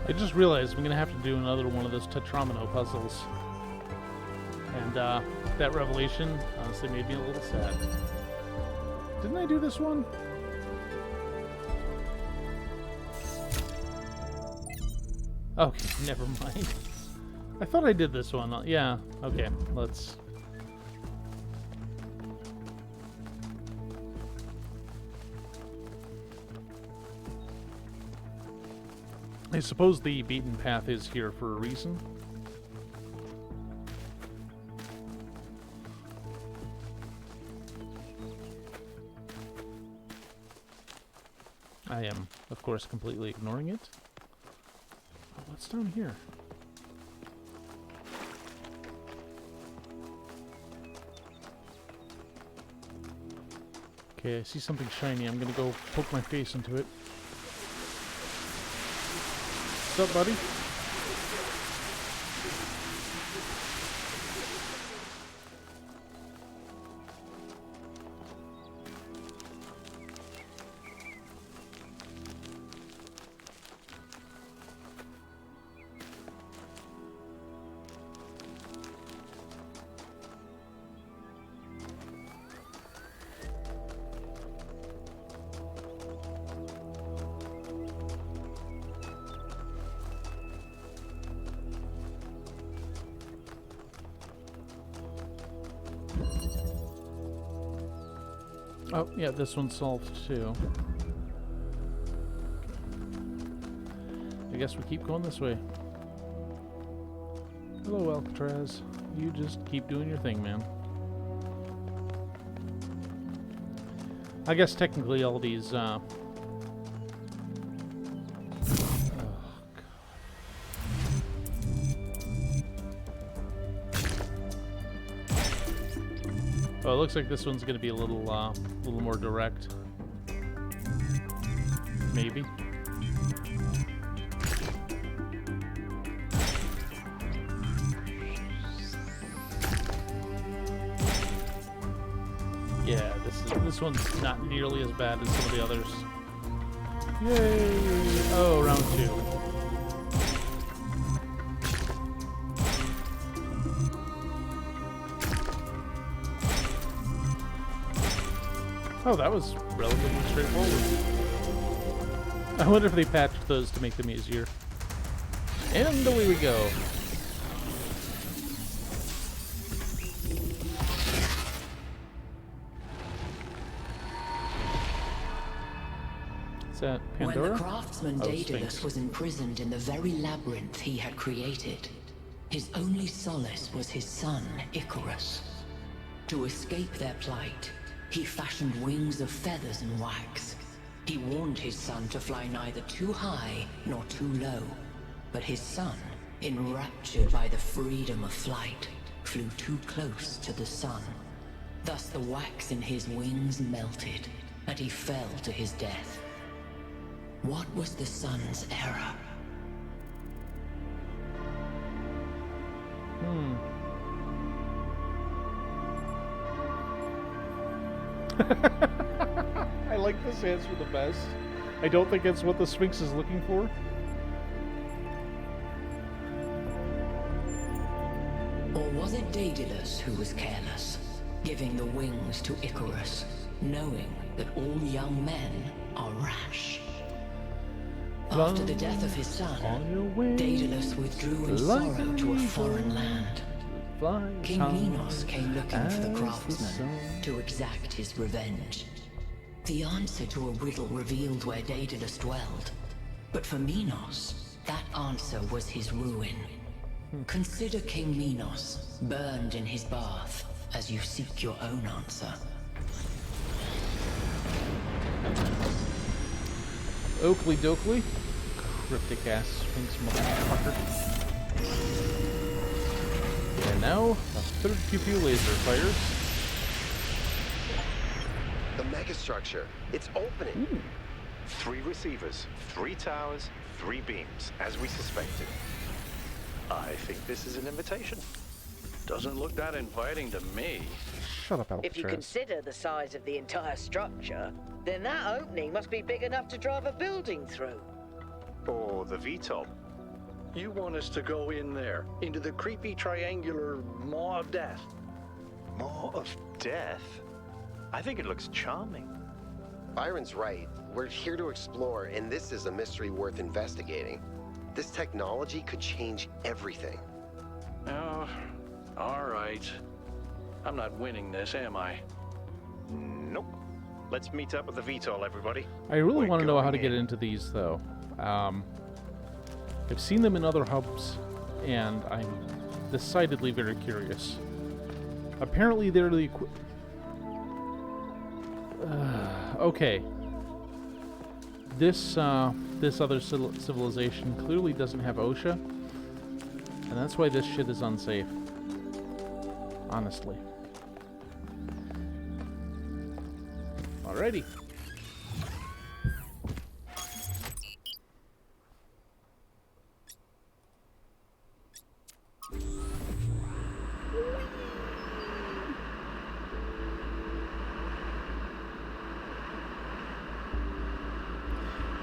I just realized I'm going to have to do another one of those Tetramino puzzles. And that revelation honestly made me a little sad. Didn't I do this one? Okay, never mind. I thought I did this one. Yeah, okay, let's... I suppose the beaten path is here for a reason. I am, of course, completely ignoring it. Oh, what's down here? Okay, I see something shiny. I'm gonna go poke my face into it. What's up, buddy? Oh, yeah, this one's solved too. I guess we keep going this way. Hello, Alcatraz. You just keep doing your thing, man. I guess technically all these, Oh, it looks like this one's gonna be a little more direct. Maybe. Yeah, this one's not nearly as bad as some of the others. Yay! Oh, round 2. Oh, that was relatively straightforward. I wonder if they patched those to make them easier. And away we go. Is that Pandora? When the craftsman Daedalus was imprisoned in the very labyrinth he had created, his only solace was his son, Icarus. To escape their plight, he fashioned wings of feathers and wax. He warned his son to fly neither too high nor too low. But his son, enraptured by the freedom of flight, flew too close to the sun. Thus the wax in his wings melted, and he fell to his death. What was the sun's error? I like this answer the best. I don't think it's what the Sphinx is looking for. Or was it Daedalus who was careless, giving the wings to Icarus, knowing that all young men are rash? After the death of his son, Daedalus withdrew in sorrow to a foreign land. King Minos came looking for the craftsman to exact his revenge. The answer to a riddle revealed where Daedalus dwelled. But for Minos, that answer was his ruin. Consider King Minos, burned in his bath, as you seek your own answer. Oakley dokley. Cryptic ass Sphinx motherfucker. And now, a third pew laser fires. The Megastructure. It's opening. Ooh. 3 receivers, 3 towers, 3 beams, as we suspected. I think this is an invitation. Doesn't look that inviting to me. Shut up, Alcatraz. If you consider the size of the entire structure, then that opening must be big enough to drive a building through. Or the VTOL. You want us to go in there, into the creepy triangular maw of death? More of death? I think it looks charming. Byron's right. We're here to explore, and this is a mystery worth investigating. This technology could change everything. Oh, all right. I'm not winning this, am I? Nope. Let's meet up with the VTOL, everybody. I really We're want to know how to going get in. into these, though. I've seen them in other hubs, and I'm decidedly very curious. Apparently, they're the okay. This other civilization clearly doesn't have OSHA, and that's why this shit is unsafe. Honestly. Alrighty.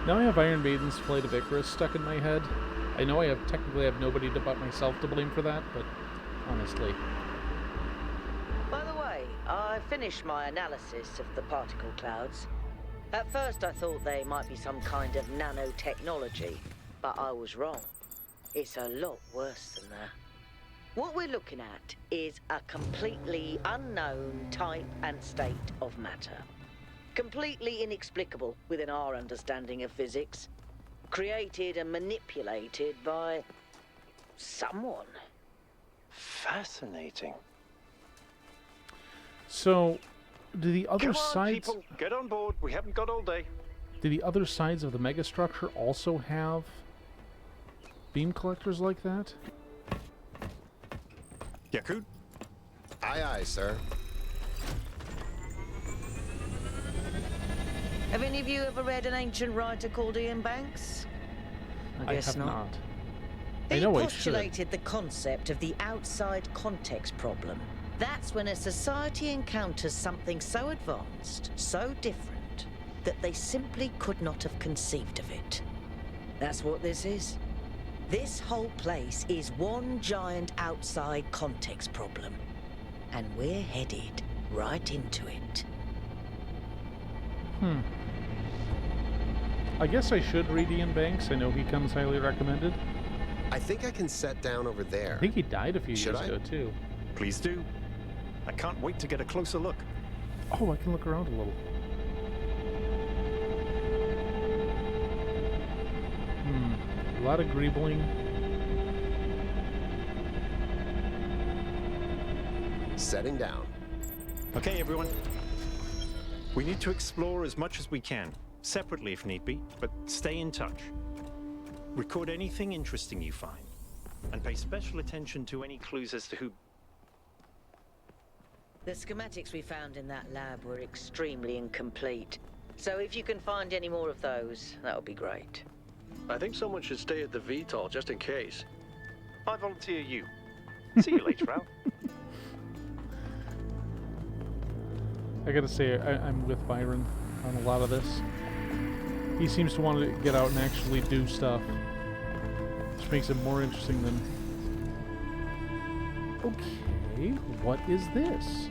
Now I have Iron Maiden's Flight of Icarus stuck in my head. I know I technically have nobody but myself to blame for that, but honestly. By the way, I finished my analysis of the particle clouds. At first I thought they might be some kind of nanotechnology, but I was wrong. It's a lot worse than that. What we're looking at is a completely unknown type and state of matter. Completely inexplicable within our understanding of physics. Created and manipulated by someone. Fascinating. So, do the other Come on, sides people, get on board. We haven't got all day. do the other sides of the megastructure also have beam collectors like that? Yakut? Aye, aye, sir. Have any of you ever read an ancient writer called Ian Banks? I guess have not. I He know I should. postulated the concept of the outside context problem. That's when a society encounters something so advanced, so different, that they simply could not have conceived of it. That's what this is. This whole place is one giant outside context problem. And we're headed right into it. I guess I should read Ian Banks. I know he comes highly recommended. I think I can set down over there. I think he died a few Should years I? ago, too. Please do. I can't wait to get a closer look. Oh, I can look around a little. A lot of greebling. Setting down. Okay, everyone. We need to explore as much as we can, separately if need be, but stay in touch. Record anything interesting you find, and pay special attention to any clues as to who... The schematics we found in that lab were extremely incomplete. So if you can find any more of those, that would be great. I think someone should stay at the VTOL just in case. I volunteer you. See you later, Al. I gotta say, I'm with Byron on a lot of this. He seems to want to get out and actually do stuff, which makes it more interesting than... Okay, what is this?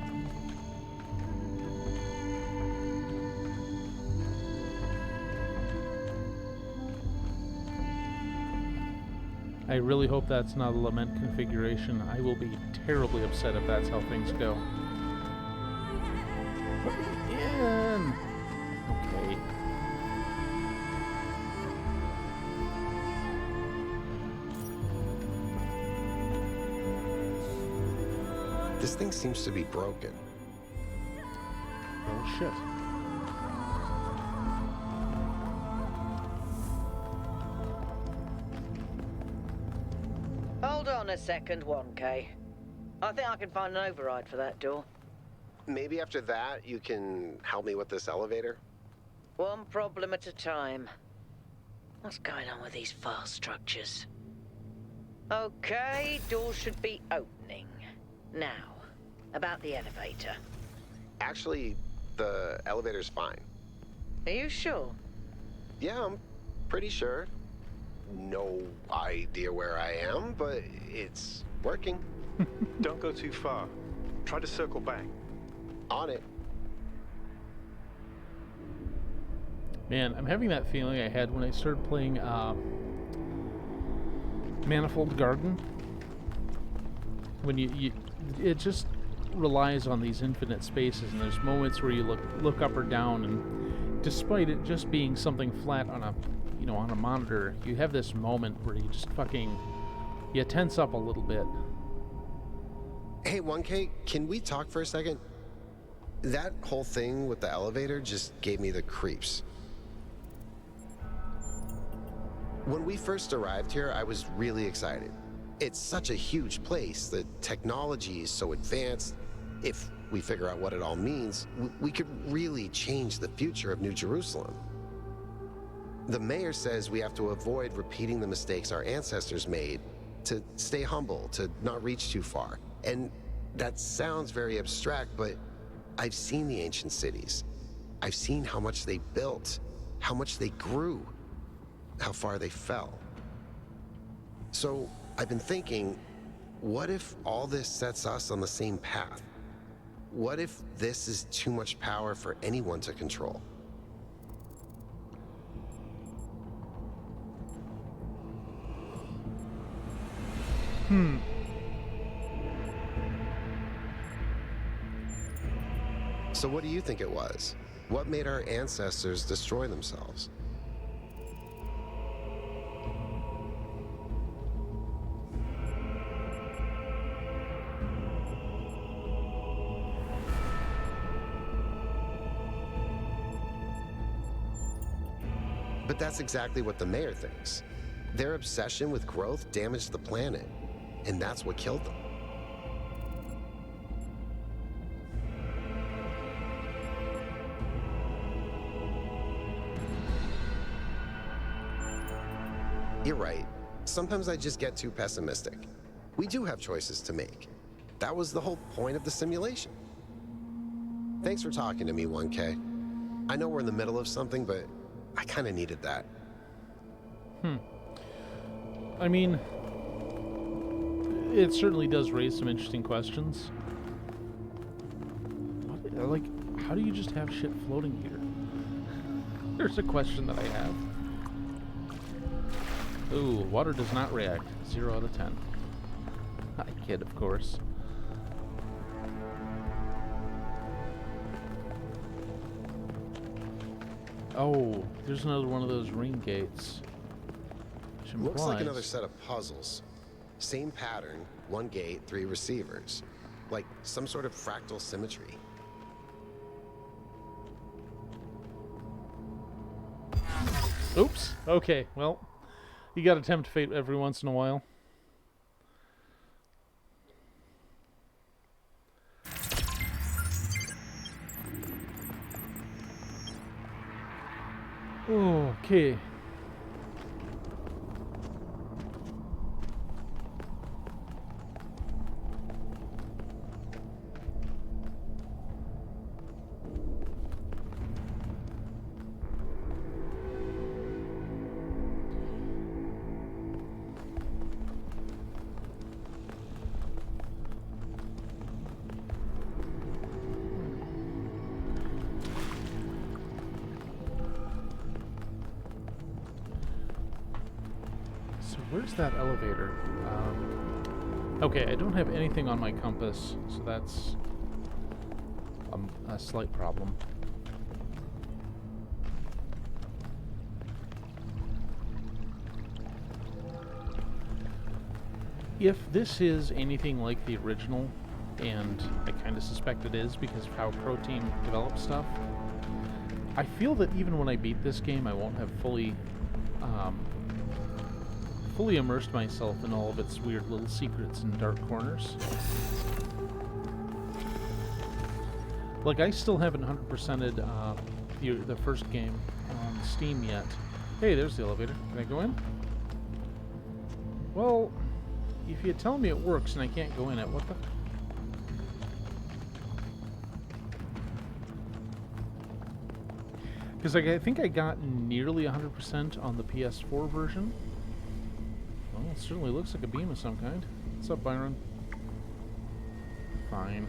I really hope that's not a lament configuration. I will be terribly upset if that's how things go. Let me in! Okay. This thing seems to be broken. Oh shit. Hold on a second, 1K. I think I can find an override for that door. Maybe after that, you can help me with this elevator? One problem at a time. What's going on with these fast structures? Okay, door should be opening. Now, about the elevator. Actually, the elevator's fine. Are you sure? Yeah, I'm pretty sure. no idea where I am, but it's working. Don't go too far. Try to circle back. On it. Man, I'm having that feeling I had when I started playing Manifold Garden. When it just relies on these infinite spaces, and there's moments where you look up or down, and despite it just being something flat on a on a monitor, you have this moment where you just you tense up a little bit. Hey, 1K, can we talk for a second? That whole thing with the elevator just gave me the creeps. When we first arrived here, I was really excited. It's such a huge place. The technology is so advanced. If we figure out what it all means, we could really change the future of New Jerusalem. The mayor says we have to avoid repeating the mistakes our ancestors made, to stay humble, to not reach too far. And that sounds very abstract, but I've seen the ancient cities. I've seen how much they built, how much they grew, how far they fell. So I've been thinking, what if all this sets us on the same path? What if this is too much power for anyone to control? So what do you think it was? What made our ancestors destroy themselves? But that's exactly what the mayor thinks. Their obsession with growth damaged the planet, and that's what killed them. You're right. Sometimes I just get too pessimistic. We do have choices to make. That was the whole point of the simulation. Thanks for talking to me, 1K. I know we're in the middle of something, but I kind of needed that. I mean, it certainly does raise some interesting questions. How do you just have shit floating here? There's a question that I have. Ooh, water does not react. 0 out of 10. I kid, of course. Oh, there's another one of those ring gates. Which Looks like implies- another set of puzzles. Same pattern, 1 gate, 3 receivers. Like some sort of fractal symmetry. Oops. Okay, well, you gotta tempt fate every once in a while. Okay. Where's that elevator? Okay, I don't have anything on my compass, so that's a slight problem. If this is anything like the original, and I kind of suspect it is because of how Pro Team develops stuff, I feel that even when I beat this game, I won't have fully immersed myself in all of its weird little secrets and dark corners. Like, I still haven't 100%ed the first game on Steam yet. Hey, there's the elevator. Can I go in? Well, if you tell me it works and I can't go in it, what the... Because I think I got nearly 100% on the PS4 version. It certainly looks like a beam of some kind. What's up, Byron? Fine.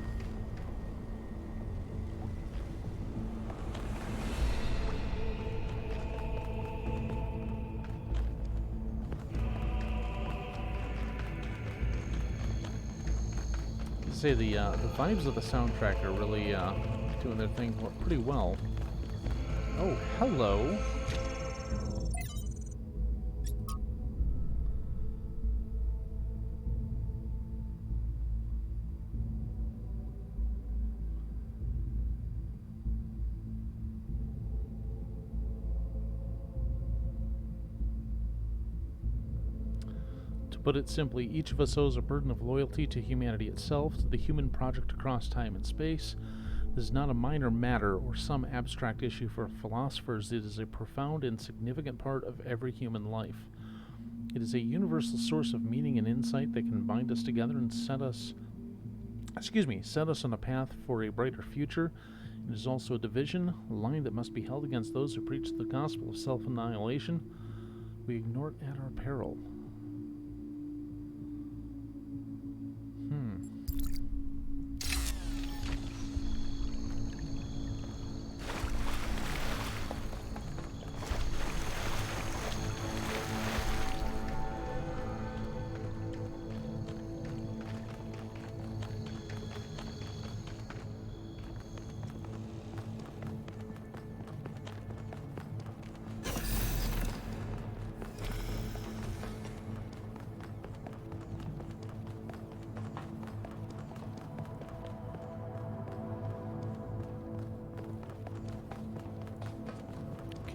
Say the vibes of the soundtrack are really doing their thing pretty well. Oh, hello. To put it simply, each of us owes a burden of loyalty to humanity itself, to the human project across time and space. This is not a minor matter or some abstract issue for philosophers. It is a profound and significant part of every human life. It is a universal source of meaning and insight that can bind us together and set us on a path for a brighter future. It is also a division, a line that must be held against those who preach the gospel of self-annihilation. We ignore it at our peril.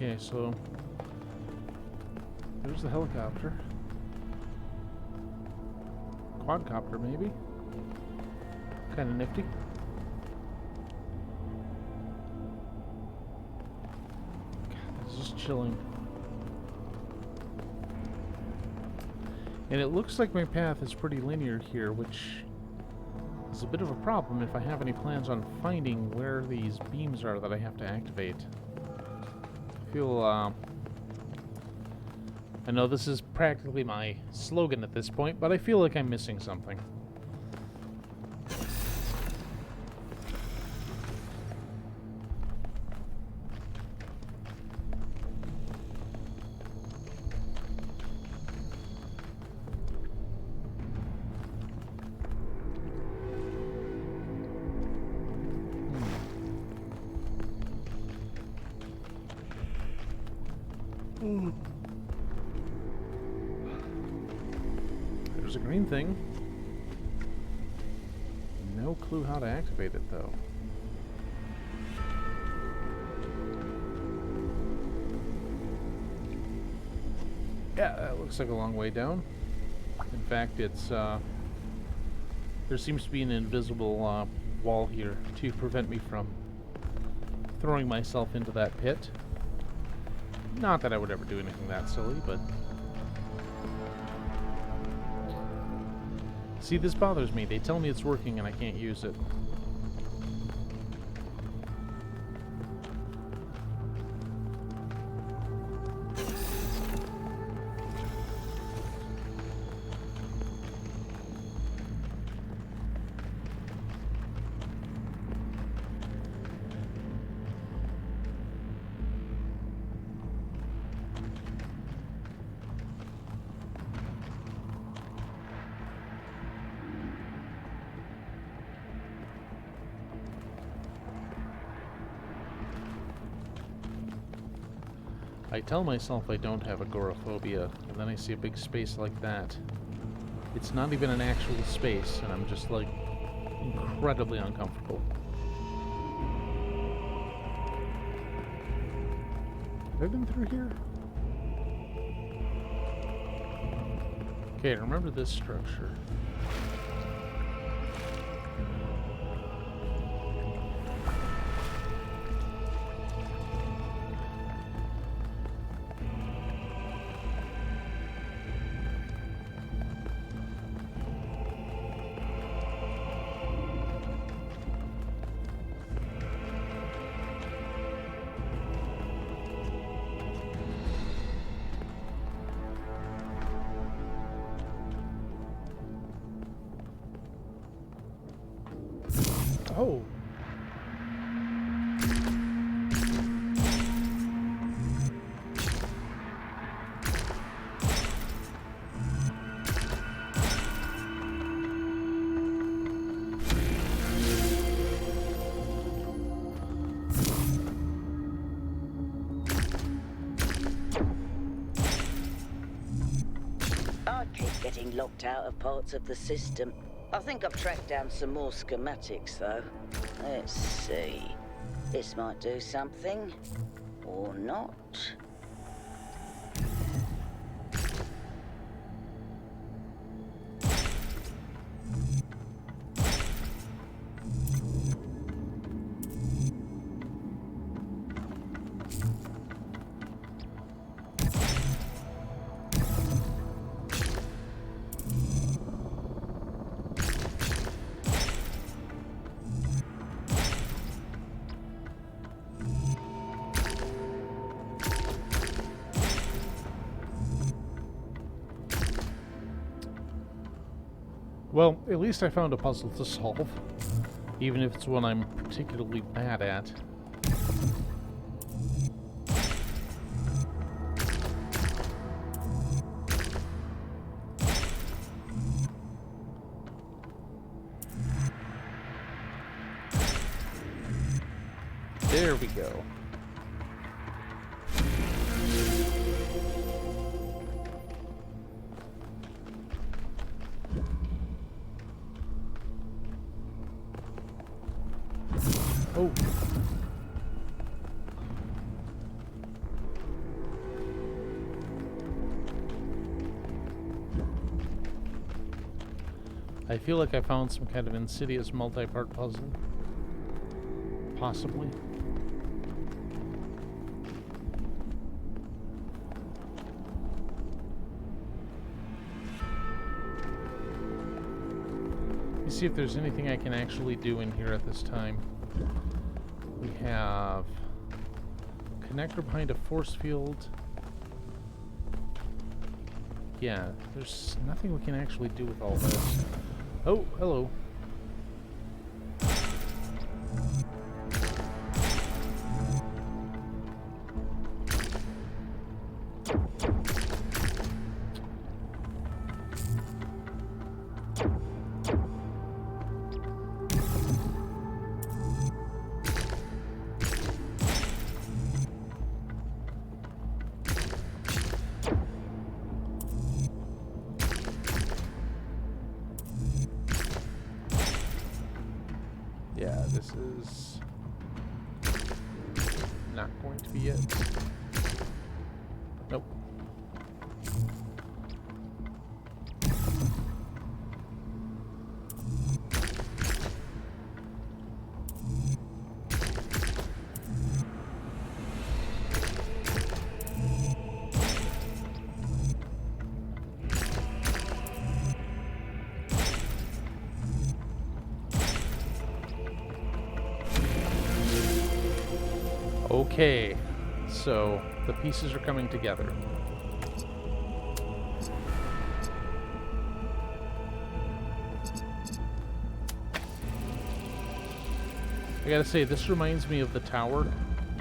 Okay, so there's the helicopter. Quadcopter, maybe? Kind of nifty. God, this is chilling. And it looks like my path is pretty linear here, which is a bit of a problem if I have any plans on finding where these beams are that I have to activate. I feel, I know this is practically my slogan at this point, but I feel like I'm missing something. There's a green thing. No clue how to activate it, though. Yeah, that looks like a long way down. In fact, it's, there seems to be an invisible wall here to prevent me from throwing myself into that pit. Not that I would ever do anything that silly, but... See, this bothers me. They tell me it's working and I can't use it. I tell myself I don't have agoraphobia, and then I see a big space like that. It's not even an actual space, and I'm just, like, incredibly uncomfortable. Have I been through here? Okay, remember this structure. Oh. I keep getting locked out of parts of the system. I think I've tracked down some more schematics, though. Let's see. This might do something. Or not. Well, at least I found a puzzle to solve, even if it's one I'm particularly bad at. There we go. Oh. I feel like I found some kind of insidious multi-part puzzle. Possibly. Let me see if there's anything I can actually do in here at this time. We have a connector behind a force field. Yeah, there's nothing we can actually do with all this. Oh, hello. Yeah, this is not going to be it. Nope. Okay, so the pieces are coming together. I gotta say, this reminds me of the tower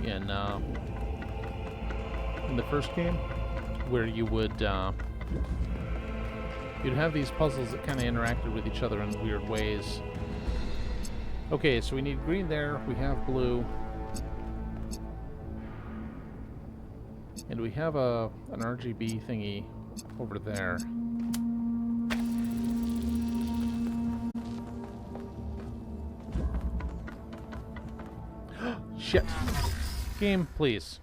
in the first game, where you would you'd have these puzzles that kind of interacted with each other in weird ways. Okay, so we need green there. We have blue. And we have an RGB thingy over there. Shit. Game, please.